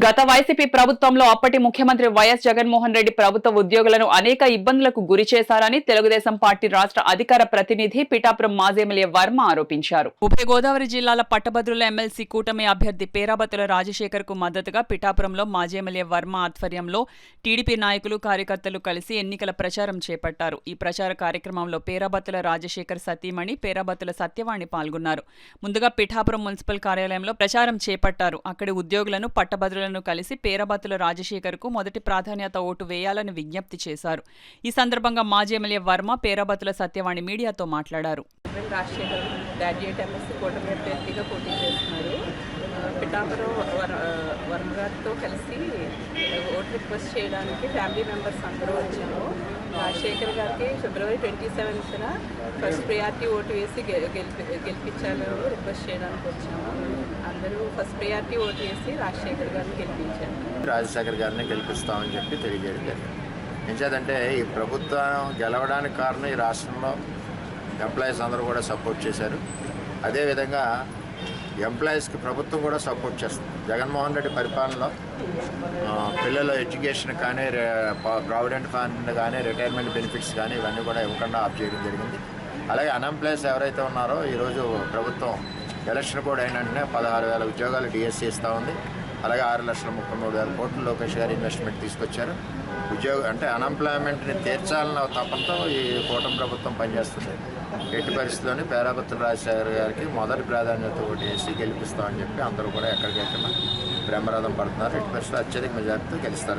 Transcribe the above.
గత వైసీపీ ప్రభుత్వంలో అప్పటి ముఖ్యమంత్రి వైఎస్ జగన్మోహన్ రెడ్డి ప్రభుత్వ ఉద్యోగులను అనేక ఇబ్బందులకు గురి చేశారని తెలుగుదేశం పార్టీ రాష్ట్ర అధికార ప్రతినిధి పిఠాపురం మాజీ ఎమ్మెల్యే వర్మ ఆరోపించారు. ఉభయ గోదావరి జిల్లాల పట్టభద్రుల ఎమ్మెల్సీ కూటమి అభ్యర్థి పేరాబత్తుల రాజశేఖర్ కు మద్దతుగా పిఠాపురంలో మాజీ ఎమ్మెల్యే వర్మ ఆధ్వర్యంలో టీడీపీ నాయకులు కార్యకర్తలు కలిసి ఎన్నికల ప్రచారం చేపట్టారు. ఈ ప్రచార కార్యక్రమంలో పేరాబత్తుల రాజశేఖర్ సతీమణి పేరాబత్తుల సత్యవాణి పాల్గొన్నారు. ముందుగా పిఠాపురం మున్సిపల్ కార్యాలయంలో ప్రచారం చేపట్టారు. అక్కడి ఉద్యోగులను పట్టభద్రులను కలిసి పేరాబత్తుల రాజశేఖర్ కు మొదటి ప్రాధాన్యత ఓటు వేయాలని విజ్ఞప్తి చేశారు. ఈ సందర్భంగా మాజీ ఎమ్మెల్యే వర్మ పేరాబత్తుల సత్యవాణి మీడియాతో మాట్లాడారు. పిఠాపురం వర్మ గారితో కలిసి ఓటు రిక్వెస్ట్ చేయడానికి ఫ్యామిలీ మెంబర్స్ అందరూ వచ్చాము. రాజశేఖర్ గారికి ఫిబ్రవరి 27న ఫస్ట్ ప్రియారిటీ ఓటు వేసి గెలిపించాలని రిక్వెస్ట్ చేయడానికి వచ్చాము. అందరూ ఫస్ట్ ప్రియారిటీ ఓటు వేసి రాజశేఖర్ గారిని గెలిపించాము. రాజశేఖర్ గారిని గెలిపిస్తామని చెప్పి తెలియజేయడం జరిగింది. ఏంచేదంటే ఈ ప్రభుత్వం గెలవడానికి కారణం ఈ రాష్ట్రంలో ఎంప్లాయీస్ అందరూ కూడా సపోర్ట్ చేశారు. అదేవిధంగా ఎంప్లాయీస్కి ప్రభుత్వం కూడా సపోర్ట్ చేస్తుంది. జగన్మోహన్ రెడ్డి పరిపాలనలో పిల్లల ఎడ్యుకేషన్ కానీ ప్రావిడెంట్ ఫండ్ కానీ రిటైర్మెంట్ బెనిఫిట్స్ కానీ ఇవన్నీ కూడా ఇవ్వకుండా ఆఫ్ చేయడం జరిగింది. అలాగే అన్ఎంప్లాయీస్ ఎవరైతే ఉన్నారో ఈరోజు ప్రభుత్వం ఎలక్షన్ కూడా అయిన వెంటనే 16,000 ఉద్యోగాలు డిఎస్సీ ఇస్తూ ఉంది. అలాగే 6,33,000 కోట్లు లోకేష్ గారు ఇన్వెస్ట్మెంట్ తీసుకొచ్చారు. అంటే అన్ఎంప్లాయ్మెంట్ని తీర్చాలన్న తపంతో ఈ కూటమి ప్రభుత్వం పనిచేస్తుంది. ఎట్టి పరిస్థితుల్లోని పేరాబత్తుల రాజశేఖర్ గారికి మొదటి ప్రాధాన్యత ఓటు వేసి గెలిపిస్తామని చెప్పి అందరూ కూడా ఎక్కడికెక్కడ బ్రహ్మరథం పడుతున్నారు. ఎట్టి పరిస్థితుల్లో అత్యధిక మెజార్టీతో గెలుస్తారు.